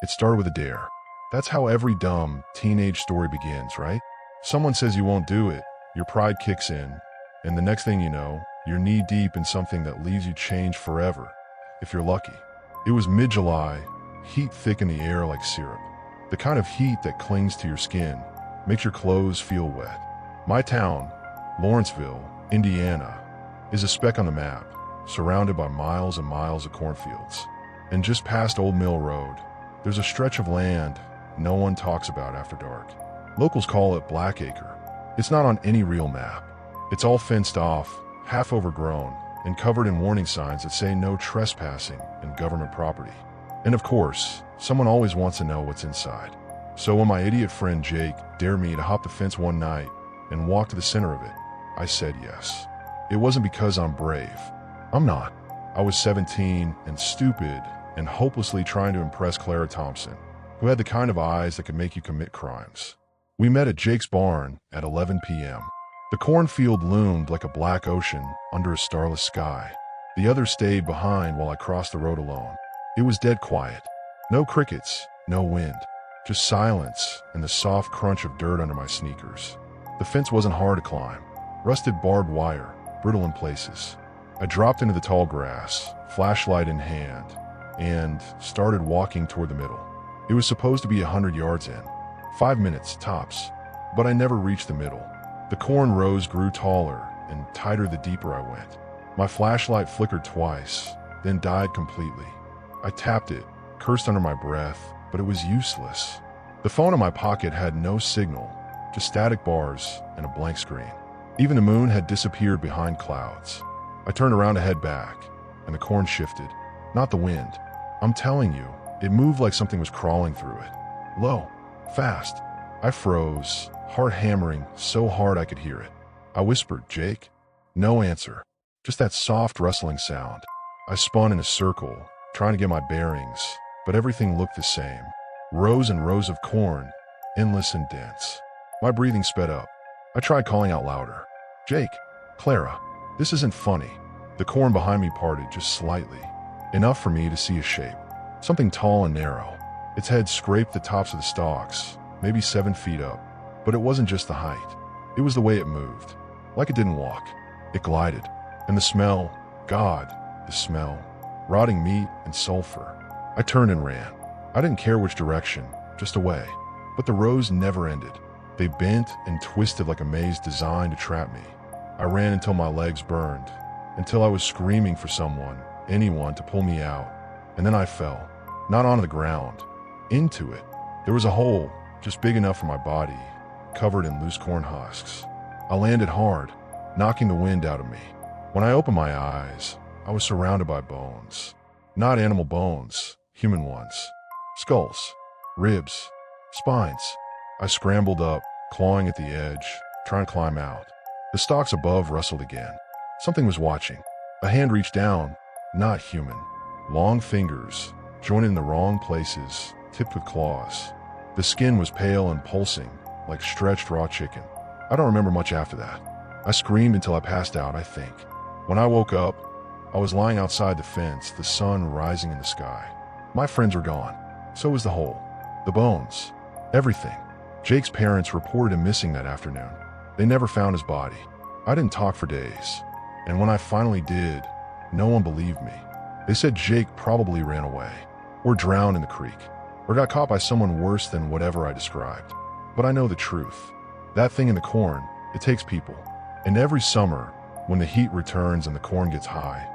It started with a dare. That's how every dumb teenage story begins, right? Someone says you won't do it, your pride kicks in, and the next thing you know, you're knee-deep in something that leaves you changed forever, if you're lucky. It was mid-July, heat thick in the air like syrup. The kind of heat that clings to your skin, makes your clothes feel wet. My town, Lawrenceville, Indiana, is a speck on the map, surrounded by miles and miles of cornfields. And just past Old Mill Road, there's a stretch of land no one talks about after dark. Locals call it Blackacre. It's not on any real map. It's all fenced off, half overgrown, and covered in warning signs that say no trespassing and government property. And of course, someone always wants to know what's inside. So when my idiot friend Jake dared me to hop the fence one night and walk to the center of it, I said yes. It wasn't because I'm brave. I'm not. I was 17 and stupid and hopelessly trying to impress Clara Thompson, who had the kind of eyes that could make you commit crimes. We met at Jake's barn at 11 p.m. The cornfield loomed like a black ocean under a starless sky. The others stayed behind while I crossed the road alone. It was dead quiet. No crickets, no wind, just silence and the soft crunch of dirt under my sneakers. The fence wasn't hard to climb. Rusted barbed wire, brittle in places. I dropped into the tall grass, flashlight in hand, and started walking toward the middle. It was supposed to be 100 yards in, 5 minutes tops, but I never reached the middle. The corn rows grew taller and tighter the deeper I went. My flashlight flickered twice, then died completely. I tapped it, cursed under my breath, but it was useless. The phone in my pocket had no signal, just static bars and a blank screen. Even the moon had disappeared behind clouds. I turned around to head back, and the corn shifted. Not the wind. I'm telling you, it moved like something was crawling through it. Low, fast. I froze, heart hammering so hard I could hear it. I whispered, "Jake?" No answer, just that soft rustling sound. I spun in a circle, trying to get my bearings, but everything looked the same. Rows and rows of corn, endless and dense. My breathing sped up. I tried calling out louder. "Jake, Clara, this isn't funny." The corn behind me parted just slightly, enough for me to see a shape. Something tall and narrow. Its head scraped the tops of the stalks, maybe 7 feet up. But it wasn't just the height. It was the way it moved. Like it didn't walk. It glided. And the smell, God, the smell. Rotting meat and sulfur. I turned and ran. I didn't care which direction, just away. But the rows never ended. They bent and twisted like a maze designed to trap me. I ran until my legs burned, until I was screaming for someone, anyone, to pull me out. And then I fell, not onto the ground, into it. There was a hole, just big enough for my body, covered in loose corn husks. I landed hard, knocking the wind out of me. When I opened my eyes, I was surrounded by bones. Not animal bones, human ones. Skulls, ribs, spines. I scrambled up, clawing at the edge, trying to climb out. The stalks above rustled again. Something was watching. A hand reached down, not human. Long fingers, joined in the wrong places, tipped with claws. The skin was pale and pulsing, like stretched raw chicken. I don't remember much after that. I screamed until I passed out, I think. When I woke up, I was lying outside the fence, the sun rising in the sky. My friends were gone. So was the hole. The bones. Everything. Jake's parents reported him missing that afternoon. They never found his body. I didn't talk for days. And when I finally did, no one believed me. They said Jake probably ran away, or drowned in the creek, or got caught by someone worse than whatever I described. But I know the truth. That thing in the corn, it takes people. And every summer, when the heat returns and the corn gets high,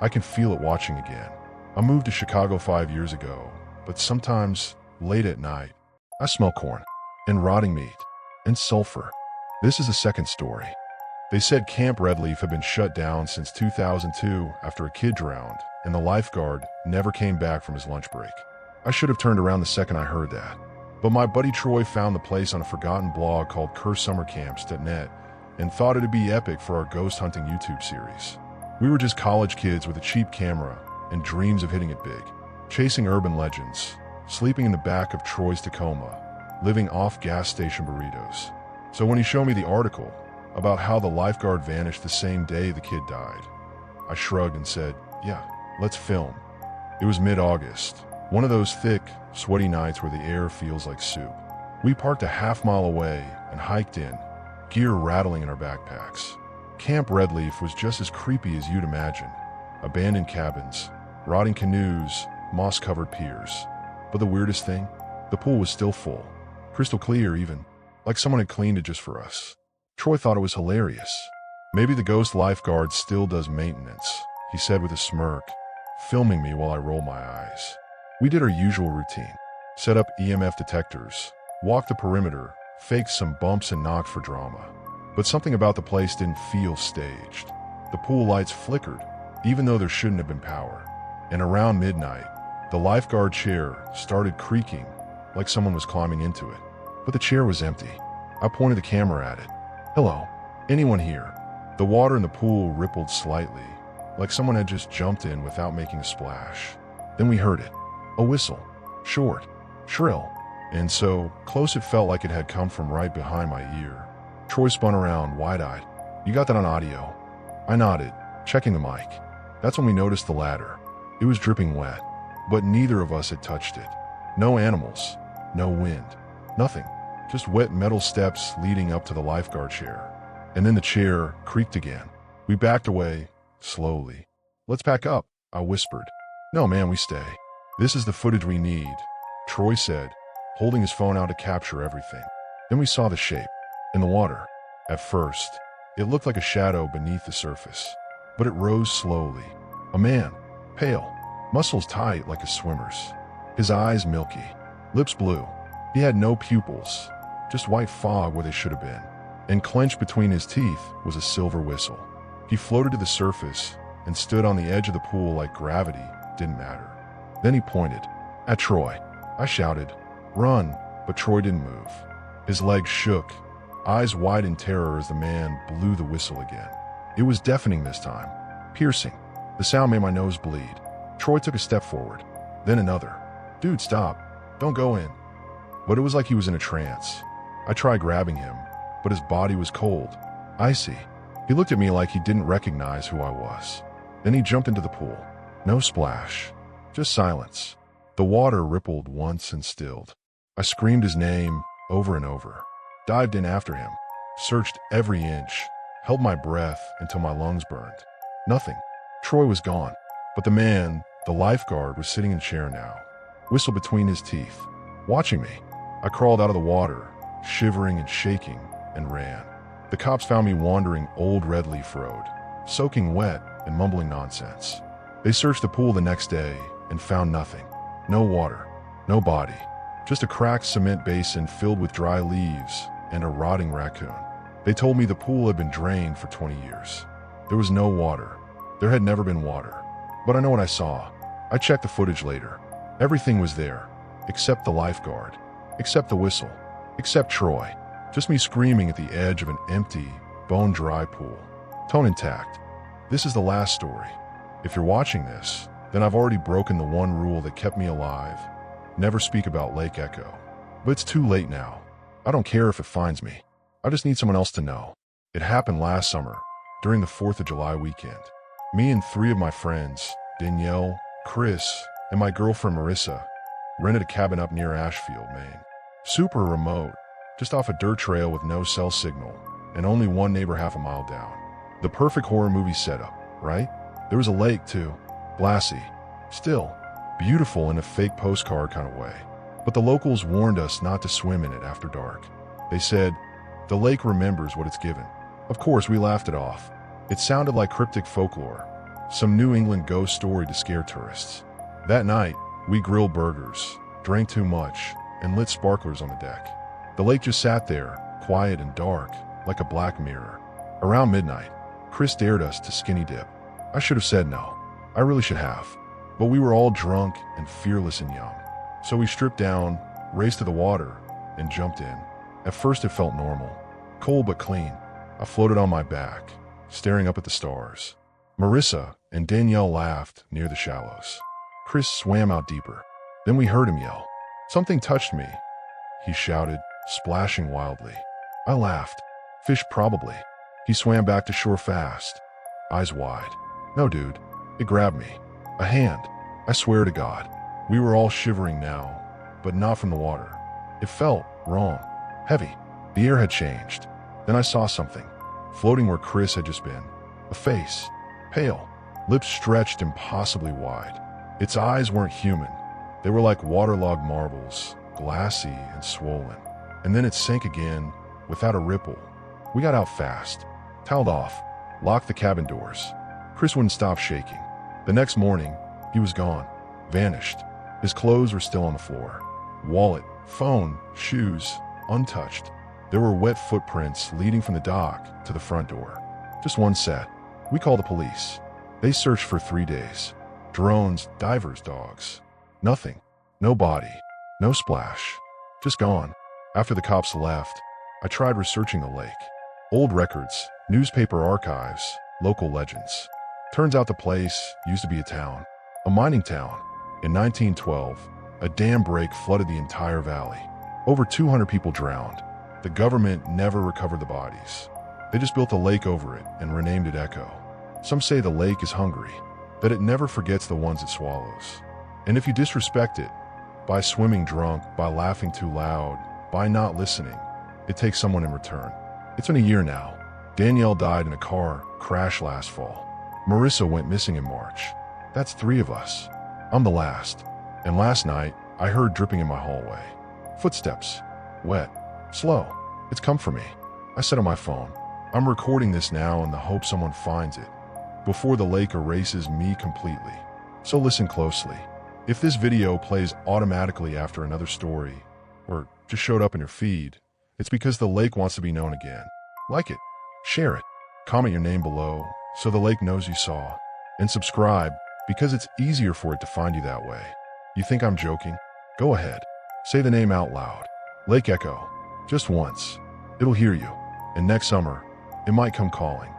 I can feel it watching again. I moved to Chicago 5 years ago, but sometimes, late at night, I smell corn, and rotting meat, and sulfur. This is the second story. They said Camp Redleaf had been shut down since 2002 after a kid drowned, and the lifeguard never came back from his lunch break. I should have turned around the second I heard that. But my buddy Troy found the place on a forgotten blog called cursesummercamps.net and thought it'd be epic for our ghost hunting YouTube series. We were just college kids with a cheap camera and dreams of hitting it big, chasing urban legends, sleeping in the back of Troy's Tacoma, living off gas station burritos. So when he showed me the article about how the lifeguard vanished the same day the kid died, I shrugged and said, "Yeah, let's film." It was mid-August, one of those thick, sweaty nights where the air feels like soup. We parked a half-mile away and hiked in, gear rattling in our backpacks. Camp Redleaf was just as creepy as you'd imagine. Abandoned cabins, rotting canoes, moss-covered piers. But the weirdest thing? The pool was still full. Crystal clear even, like someone had cleaned it just for us. Troy thought it was hilarious. "Maybe the ghost lifeguard still does maintenance," he said with a smirk, filming me while I rolled my eyes. We did our usual routine. Set up EMF detectors, walked the perimeter, faked some bumps and knocked for drama. But something about the place didn't feel staged. The pool lights flickered, even though there shouldn't have been power. And around midnight, the lifeguard chair started creaking like someone was climbing into it. But the chair was empty. I pointed the camera at it. "Hello, anyone here?" The water in the pool rippled slightly, like someone had just jumped in without making a splash. Then we heard it. A whistle. Short, shrill, and so close it felt like it had come from right behind my ear. Troy spun around, wide-eyed. "You got that on audio?" I nodded, checking the mic. That's when we noticed the ladder. It was dripping wet, but neither of us had touched it. No animals, no wind, nothing. Just wet metal steps leading up to the lifeguard chair. And then the chair creaked again. We backed away, slowly. "Let's pack up," I whispered. "No, man, we stay. This is the footage we need," Troy said, holding his phone out to capture everything. Then we saw the shape, in the water. At first, it looked like a shadow beneath the surface, but it rose slowly. A man, pale, muscles tight like a swimmer's. His eyes milky, lips blue. He had no pupils, just white fog where they should have been. And clenched between his teeth was a silver whistle. He floated to the surface and stood on the edge of the pool like gravity didn't matter. Then he pointed. At Troy. I shouted, "Run," but Troy didn't move. His legs shook, eyes wide in terror as the man blew the whistle again. It was deafening this time, piercing. The sound made my nose bleed. Troy took a step forward, then another. "Dude, stop. Don't go in." But it was like he was in a trance. I tried grabbing him, but his body was cold, icy. He looked at me like he didn't recognize who I was. Then he jumped into the pool. No splash, just silence. The water rippled once and stilled. I screamed his name over and over, dived in after him, searched every inch, held my breath until my lungs burned. Nothing. Troy was gone, but the man, the lifeguard, was sitting in a chair now, whistle between his teeth, watching me. I crawled out of the water, shivering and shaking, and ran. The cops found me wandering Old Redleaf Road, soaking wet and mumbling nonsense. They searched the pool the next day and found nothing. No water, no body, just a cracked cement basin filled with dry leaves and a rotting raccoon. They told me the pool had been drained for 20 years. There was no water. There had never been water. But I know what I saw. I checked the footage later. Everything was there, except the lifeguard, except the whistle, except Troy. Just me screaming at the edge of an empty, bone-dry pool. Tone intact. This is the last story. If you're watching this, then I've already broken the one rule that kept me alive. Never speak about Lake Echo. But it's too late now. I don't care if it finds me. I just need someone else to know. It happened last summer, during the 4th of July weekend. Me and 3 of my friends, Danielle, Chris, and my girlfriend Marissa, rented a cabin up near Ashfield, Maine. Super remote, just off a dirt trail with no cell signal, and only one neighbor half a mile down. The perfect horror movie setup, right? There was a lake too, glassy, still, beautiful in a fake postcard kind of way. But the locals warned us not to swim in it after dark. They said, "The lake remembers what it's given." Of course, we laughed it off. It sounded like cryptic folklore, some New England ghost story to scare tourists. That night, we grilled burgers, drank too much, and lit sparklers on the deck. The lake just sat there, quiet and dark, like a black mirror. Around midnight, Chris dared us to skinny dip. I should have said no. I really should have. But we were all drunk and fearless and young. So we stripped down, raced to the water, and jumped in. At first it felt normal, cold but clean. I floated on my back, staring up at the stars. Marissa and Danielle laughed near the shallows. Chris swam out deeper. Then we heard him yell. "Something touched me," he shouted, splashing wildly. I laughed. "Fish probably." He swam back to shore fast, eyes wide. "No, dude. It grabbed me. A hand. I swear to God." We were all shivering now, but not from the water. It felt wrong, heavy. The air had changed. Then I saw something, floating where Chris had just been. A face, pale, lips stretched impossibly wide. Its eyes weren't human. They were like waterlogged marbles, glassy and swollen. And then it sank again, without a ripple. We got out fast, toweled off, locked the cabin doors. Chris wouldn't stop shaking. The next morning, he was gone, vanished. His clothes were still on the floor. Wallet, phone, shoes, untouched. There were wet footprints leading from the dock to the front door. Just one set. We called the police. They searched for 3 days. Drones, divers, dogs. Nothing. No body. No splash. Just gone. After the cops left, I tried researching the lake. Old records, newspaper archives, local legends. Turns out the place used to be a town. A mining town. In 1912, a dam break flooded the entire valley. Over 200 people drowned. The government never recovered the bodies. They just built a lake over it and renamed it Echo. Some say the lake is hungry, that it never forgets the ones it swallows. And if you disrespect it, by swimming drunk, by laughing too loud, by not listening, it takes someone in return. It's been a year now. Danielle died in a car crash last fall. Marissa went missing in March. That's 3 of us. I'm the last. And last night, I heard dripping in my hallway. Footsteps. Wet. Slow. It's come for me. I said on my phone, I'm recording this now in the hope someone finds it before the lake erases me completely. So listen closely. If this video plays automatically after another story, or just showed up in your feed, it's because the lake wants to be known again. Like it, share it, comment your name below so the lake knows you saw, and subscribe because it's easier for it to find you that way. You think I'm joking? Go ahead. Say the name out loud. Lake Echo. Just once. It'll hear you. And next summer, it might come calling.